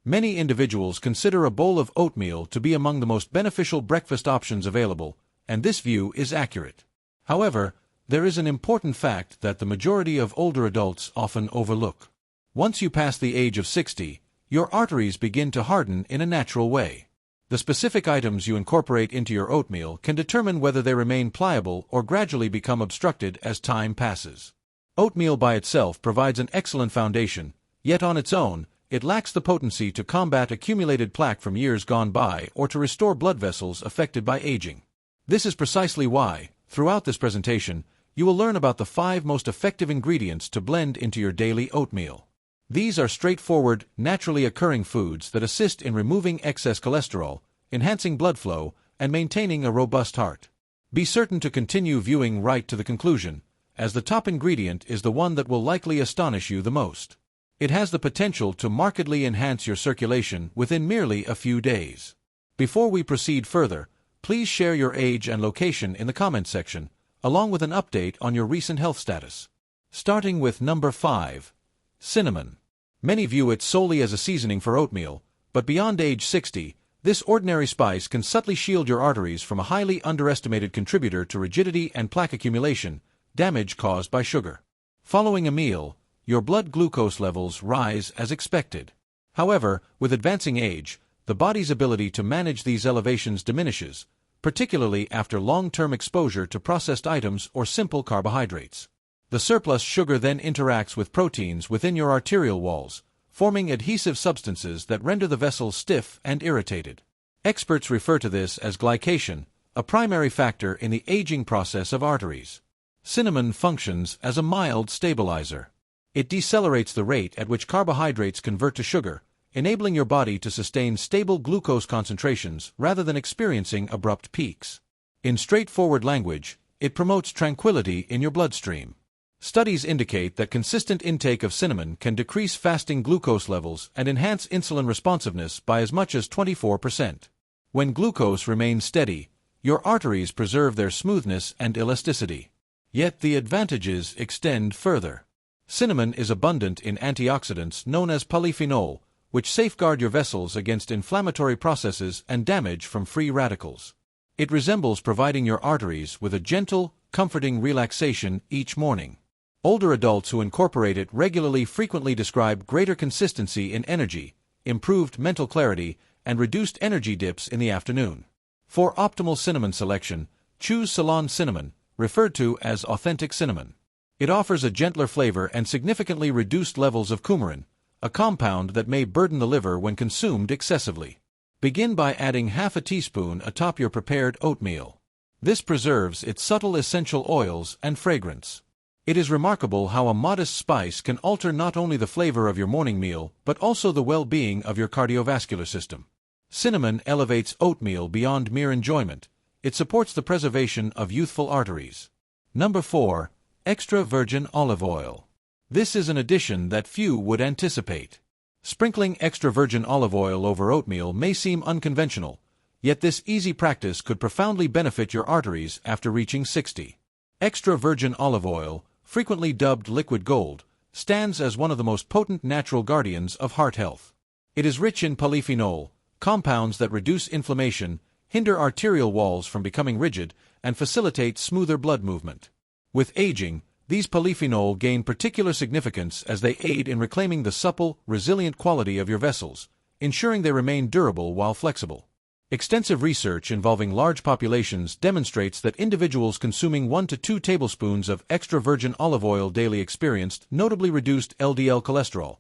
Many individuals consider a bowl of oatmeal to be among the most beneficial breakfast options available, and this view is accurate. However, there is an important fact that the majority of older adults often overlook. Once you pass the age of 60, your arteries begin to harden in a natural way. The specific items you incorporate into your oatmeal can determine whether they remain pliable or gradually become obstructed as time passes. Oatmeal by itself provides an excellent foundation, yet on its own, it lacks the potency to combat accumulated plaque from years gone by or to restore blood vessels affected by aging. This is precisely why, throughout this presentation, you will learn about the 5 most effective ingredients to blend into your daily oatmeal. These are straightforward, naturally occurring foods that assist in removing excess cholesterol, enhancing blood flow, and maintaining a robust heart. Be certain to continue viewing right to the conclusion, as the top ingredient is the one that will likely astonish you the most. It has the potential to markedly enhance your circulation within merely a few days. Before we proceed further, please share your age and location in the comments section, along with an update on your recent health status. Starting with number 5. Cinnamon. Many view it solely as a seasoning for oatmeal, but beyond age 60, this ordinary spice can subtly shield your arteries from a highly underestimated contributor to rigidity and plaque accumulation, damage caused by sugar. Following a meal, your blood glucose levels rise as expected. However, with advancing age, the body's ability to manage these elevations diminishes, particularly after long-term exposure to processed items or simple carbohydrates. The surplus sugar then interacts with proteins within your arterial walls, forming adhesive substances that render the vessels stiff and irritated. Experts refer to this as glycation, a primary factor in the aging process of arteries. Cinnamon functions as a mild stabilizer. It decelerates the rate at which carbohydrates convert to sugar, enabling your body to sustain stable glucose concentrations rather than experiencing abrupt peaks. In straightforward language, it promotes tranquility in your bloodstream. Studies indicate that consistent intake of cinnamon can decrease fasting glucose levels and enhance insulin responsiveness by as much as 24%. When glucose remains steady, your arteries preserve their smoothness and elasticity. Yet the advantages extend further. Cinnamon is abundant in antioxidants known as polyphenol, which safeguard your vessels against inflammatory processes and damage from free radicals. It resembles providing your arteries with a gentle, comforting relaxation each morning. Older adults who incorporate it regularly frequently describe greater consistency in energy, improved mental clarity, and reduced energy dips in the afternoon. For optimal cinnamon selection, choose Ceylon cinnamon, referred to as authentic cinnamon. It offers a gentler flavor and significantly reduced levels of coumarin, a compound that may burden the liver when consumed excessively. Begin by adding half a teaspoon atop your prepared oatmeal. This preserves its subtle essential oils and fragrance. It is remarkable how a modest spice can alter not only the flavor of your morning meal but also the well-being of your cardiovascular system. Cinnamon elevates oatmeal beyond mere enjoyment. It supports the preservation of youthful arteries. Number 4. Extra virgin olive oil. This is an addition that few would anticipate. Sprinkling extra virgin olive oil over oatmeal may seem unconventional, yet this easy practice could profoundly benefit your arteries after reaching 60. Extra virgin olive oil, frequently dubbed liquid gold, stands as one of the most potent natural guardians of heart health. It is rich in polyphenol, compounds that reduce inflammation, hinder arterial walls from becoming rigid, and facilitate smoother blood movement. With aging, these polyphenol gain particular significance as they aid in reclaiming the supple, resilient quality of your vessels, ensuring they remain durable while flexible. Extensive research involving large populations demonstrates that individuals consuming 1 to 2 tablespoons of extra virgin olive oil daily experienced notably reduced LDL cholesterol,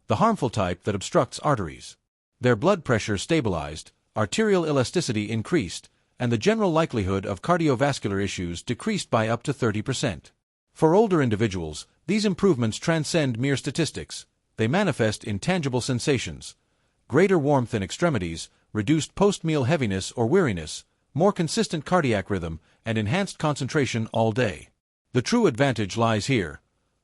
the harmful type that obstructs arteries. Their blood pressure stabilized, arterial elasticity increased, and the general likelihood of cardiovascular issues decreased by up to 30%. For older individuals, these improvements transcend mere statistics. They manifest in tangible sensations: greater warmth in extremities, reduced post-meal heaviness or weariness, more consistent cardiac rhythm, and enhanced concentration all day. The true advantage lies here.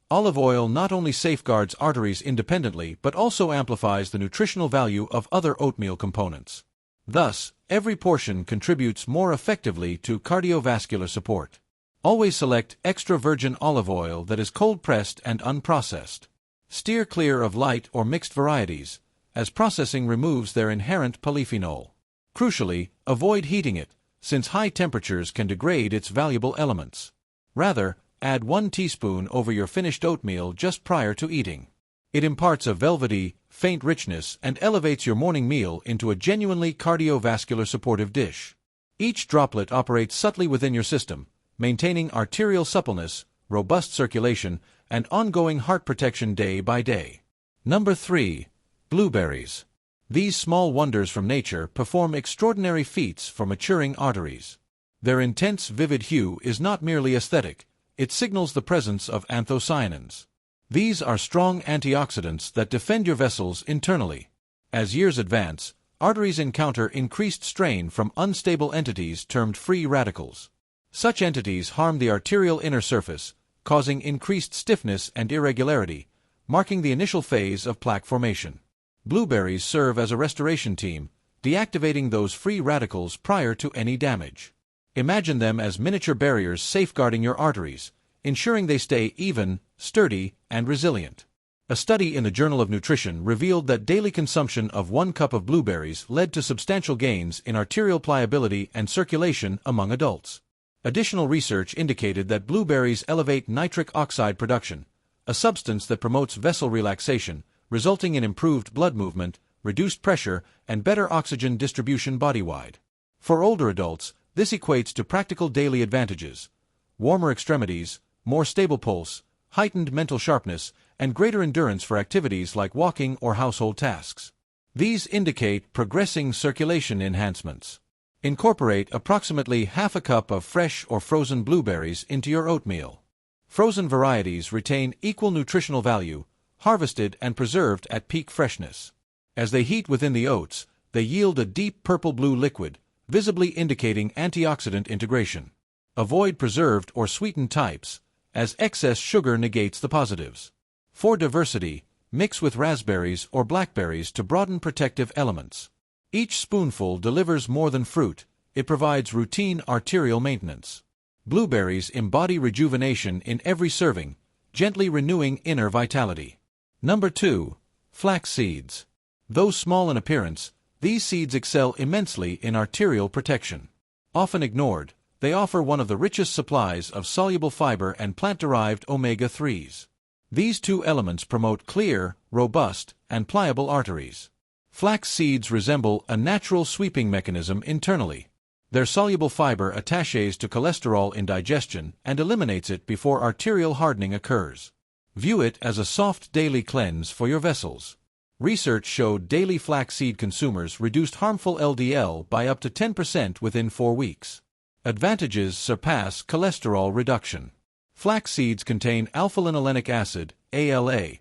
Olive oil not only safeguards arteries independently but also amplifies the nutritional value of other oatmeal components. Thus, every portion contributes more effectively to cardiovascular support. Always select extra virgin olive oil that is cold-pressed and unprocessed. Steer clear of light or mixed varieties, as processing removes their inherent polyphenol. Crucially, avoid heating it, since high temperatures can degrade its valuable elements. Rather, add 1 teaspoon over your finished oatmeal just prior to eating. It imparts a velvety, faint richness and elevates your morning meal into a genuinely cardiovascular supportive dish. Each droplet operates subtly within your system, maintaining arterial suppleness, robust circulation, and ongoing heart protection day by day. Number 3. Blueberries. These small wonders from nature perform extraordinary feats for maturing arteries. Their intense, vivid hue is not merely aesthetic, it signals the presence of anthocyanins. These are strong antioxidants that defend your vessels internally. As years advance, arteries encounter increased strain from unstable entities termed free radicals. Such entities harm the arterial inner surface, causing increased stiffness and irregularity, marking the initial phase of plaque formation. Blueberries serve as a restoration team, deactivating those free radicals prior to any damage. Imagine them as miniature barriers safeguarding your arteries, ensuring they stay even, sturdy, and resilient. A study in the Journal of Nutrition revealed that daily consumption of 1 cup of blueberries led to substantial gains in arterial pliability and circulation among adults. Additional research indicated that blueberries elevate nitric oxide production, a substance that promotes vessel relaxation, resulting in improved blood movement, reduced pressure, and better oxygen distribution bodywide. For older adults, this equates to practical daily advantages: warmer extremities, more stable pulse, heightened mental sharpness, and greater endurance for activities like walking or household tasks. These indicate progressing circulation enhancements. Incorporate approximately half a cup of fresh or frozen blueberries into your oatmeal. Frozen varieties retain equal nutritional value, harvested and preserved at peak freshness. As they heat within the oats, they yield a deep purple-blue liquid, visibly indicating antioxidant integration. Avoid preserved or sweetened types, as excess sugar negates the positives. For diversity, mix with raspberries or blackberries to broaden protective elements. Each spoonful delivers more than fruit, it provides routine arterial maintenance. Blueberries embody rejuvenation in every serving, gently renewing inner vitality. Number 2. Flax seeds. Though small in appearance, these seeds excel immensely in arterial protection. Often ignored, they offer one of the richest supplies of soluble fiber and plant-derived omega-3s. These two elements promote clear, robust, and pliable arteries. Flax seeds resemble a natural sweeping mechanism internally. Their soluble fiber attaches to cholesterol in digestion and eliminates it before arterial hardening occurs. View it as a soft daily cleanse for your vessels. Research showed daily flaxseed consumers reduced harmful LDL by up to 10% within 4 weeks. Advantages surpass cholesterol reduction. Flax seeds contain alpha-linolenic acid, ALA,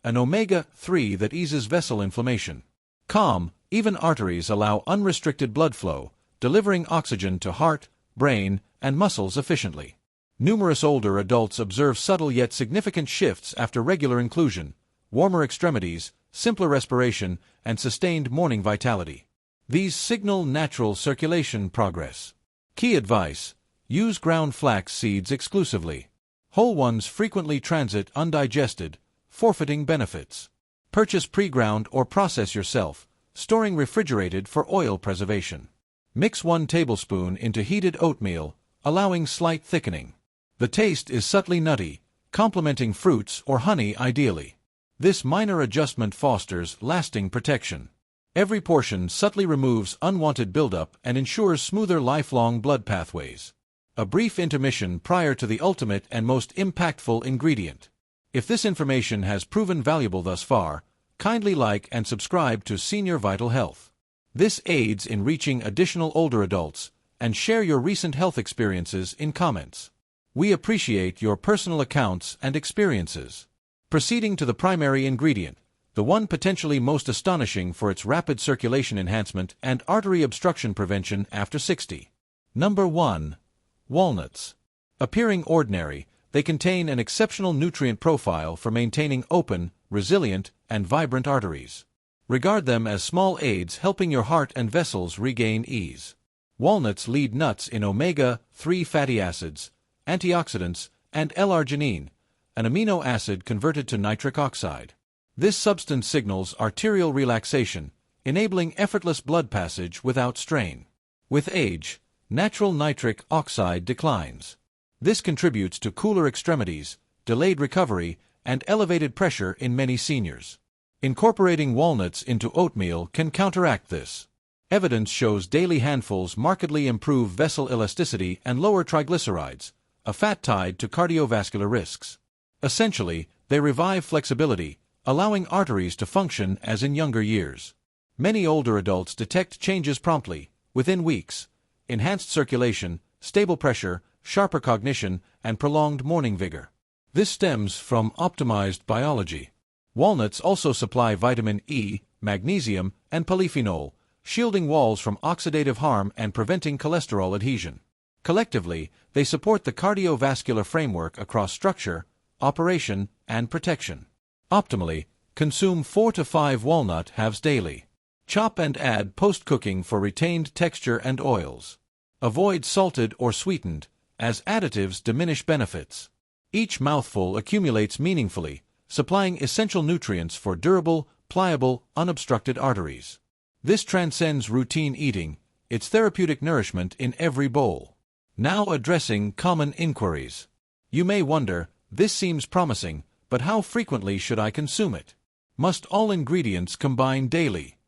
an omega-3 that eases vessel inflammation. Calm, even arteries allow unrestricted blood flow, delivering oxygen to heart, brain, and muscles efficiently. Numerous older adults observe subtle yet significant shifts after regular inclusion: warmer extremities, simpler respiration, and sustained morning vitality. These signal natural circulation progress. Key advice: use ground flax seeds exclusively. Whole ones frequently transit undigested, forfeiting benefits. Purchase pre-ground or process yourself, storing refrigerated for oil preservation. Mix 1 tablespoon into heated oatmeal, allowing slight thickening. The taste is subtly nutty, complementing fruits or honey ideally. This minor adjustment fosters lasting protection. Every portion subtly removes unwanted buildup and ensures smoother lifelong blood pathways. A brief intermission prior to the ultimate and most impactful ingredient. If this information has proven valuable thus far, kindly like and subscribe to Senior Vital Health. This aids in reaching additional older adults, and share your recent health experiences in comments. We appreciate your personal accounts and experiences. Proceeding to the primary ingredient, the one potentially most astonishing for its rapid circulation enhancement and artery obstruction prevention after 60. Number 1. Walnuts. Appearing ordinary, they contain an exceptional nutrient profile for maintaining open, resilient, and vibrant arteries. Regard them as small aids helping your heart and vessels regain ease. Walnuts lead nuts in omega-3 fatty acids, antioxidants, and L-arginine, an amino acid converted to nitric oxide. This substance signals arterial relaxation, enabling effortless blood passage without strain. With age, natural nitric oxide declines. This contributes to cooler extremities, delayed recovery, and elevated pressure in many seniors. Incorporating walnuts into oatmeal can counteract this. Evidence shows daily handfuls markedly improve vessel elasticity and lower triglycerides, a fat tied to cardiovascular risks. Essentially, they revive flexibility, allowing arteries to function as in younger years. Many older adults detect changes promptly, within weeks: enhanced circulation, stable pressure, sharper cognition, and prolonged morning vigor. This stems from optimized biology. Walnuts also supply vitamin E, magnesium, and polyphenol, shielding walls from oxidative harm and preventing cholesterol adhesion. Collectively, they support the cardiovascular framework across structure, operation, and protection. Optimally, consume 4 to 5 walnut halves daily. Chop and add post-cooking for retained texture and oils. Avoid salted or sweetened, as additives diminish benefits. Each mouthful accumulates meaningfully, supplying essential nutrients for durable, pliable, unobstructed arteries. This transcends routine eating, its therapeutic nourishment in every bowl. Now addressing common inquiries. You may wonder, this seems promising, but how frequently should I consume it? Must all ingredients combine daily?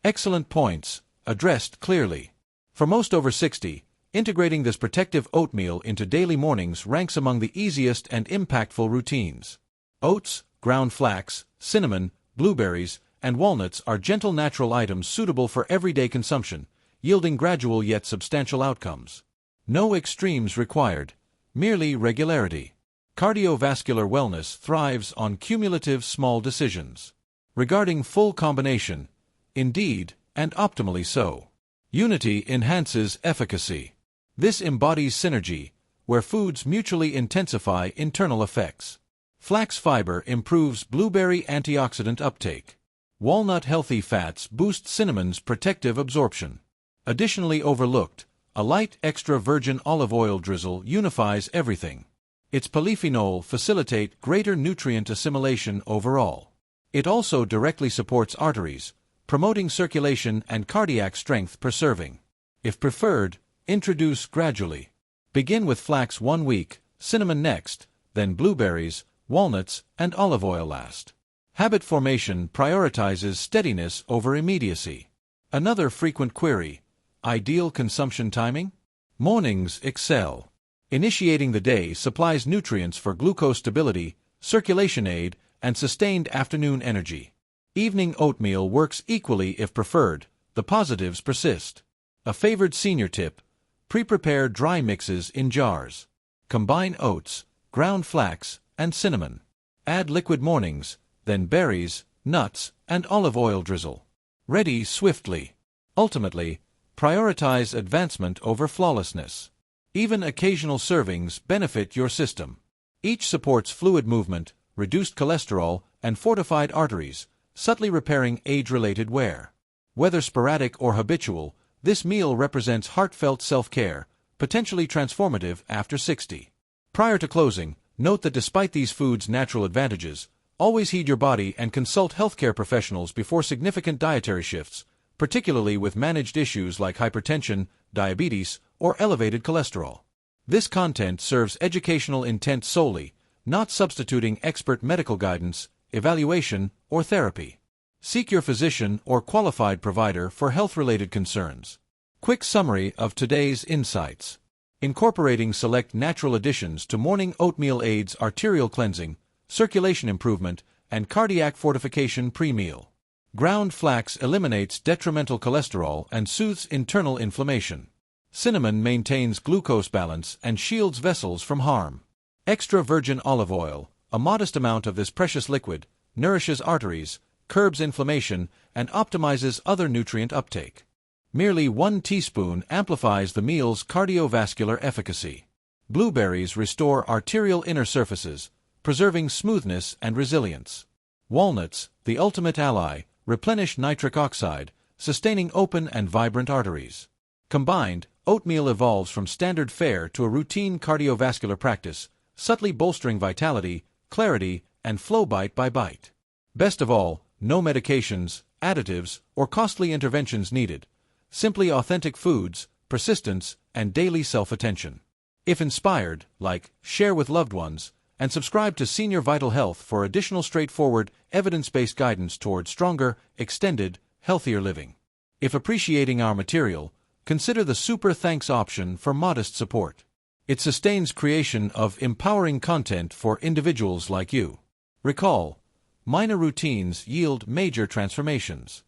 Excellent points, addressed clearly. For most over 60, integrating this protective oatmeal into daily mornings ranks among the easiest and impactful routines. Oats, ground flax, cinnamon, blueberries, and walnuts are gentle natural items suitable for everyday consumption, yielding gradual yet substantial outcomes. No extremes required, merely regularity. Cardiovascular wellness thrives on cumulative small decisions. Regarding full combination, indeed, and optimally so. Unity enhances efficacy. This embodies synergy, where foods mutually intensify internal effects. Flax fiber improves blueberry antioxidant uptake. Walnut healthy fats boost cinnamon's protective absorption. Additionally overlooked, a light extra virgin olive oil drizzle unifies everything. Its polyphenol facilitate greater nutrient assimilation overall. It also directly supports arteries, promoting circulation and cardiac strength per serving. If preferred, introduce gradually. Begin with flax 1 week, cinnamon next, then blueberries, walnuts, and olive oil last. Habit formation prioritizes steadiness over immediacy. Another frequent query: ideal consumption timing? Mornings excel. Initiating the day supplies nutrients for glucose stability, circulation aid, and sustained afternoon energy. Evening oatmeal works equally if preferred. The positives persist. A favored senior tip: pre-prepare dry mixes in jars. Combine oats, ground flax, and cinnamon. Add liquid mornings, then berries, nuts, and olive oil drizzle. Ready swiftly. Ultimately, prioritize advancement over flawlessness. Even occasional servings benefit your system. Each supports fluid movement, reduced cholesterol, and fortified arteries, subtly repairing age-related wear. Whether sporadic or habitual, this meal represents heartfelt self-care, potentially transformative after 60. Prior to closing, note that despite these foods' natural advantages, always heed your body and consult healthcare professionals before significant dietary shifts, particularly with managed issues like hypertension, diabetes, or elevated cholesterol. This content serves educational intent solely, not substituting expert medical guidance, evaluation, or therapy. Seek your physician or qualified provider for health-related concerns. Quick summary of today's insights. Incorporating select natural additions to morning oatmeal aids arterial cleansing, circulation improvement, and cardiac fortification pre-meal. Ground flax eliminates detrimental cholesterol and soothes internal inflammation. Cinnamon maintains glucose balance and shields vessels from harm. Extra virgin olive oil, a modest amount of this precious liquid, nourishes arteries, curbs inflammation, and optimizes other nutrient uptake. Merely 1 teaspoon amplifies the meal's cardiovascular efficacy. Blueberries restore arterial inner surfaces, preserving smoothness and resilience. Walnuts, the ultimate ally, replenish nitric oxide, sustaining open and vibrant arteries. Combined, oatmeal evolves from standard fare to a routine cardiovascular practice, subtly bolstering vitality, clarity, and flow bite by bite. Best of all, no medications, additives, or costly interventions needed. Simply authentic foods, persistence, and daily self-attention. If inspired, like, share with loved ones, and subscribe to Senior Vital Health for additional straightforward, evidence-based guidance toward stronger, extended, healthier living. If appreciating our material, consider the Super Thanks option for modest support. It sustains creation of empowering content for individuals like you. Recall, minor routines yield major transformations.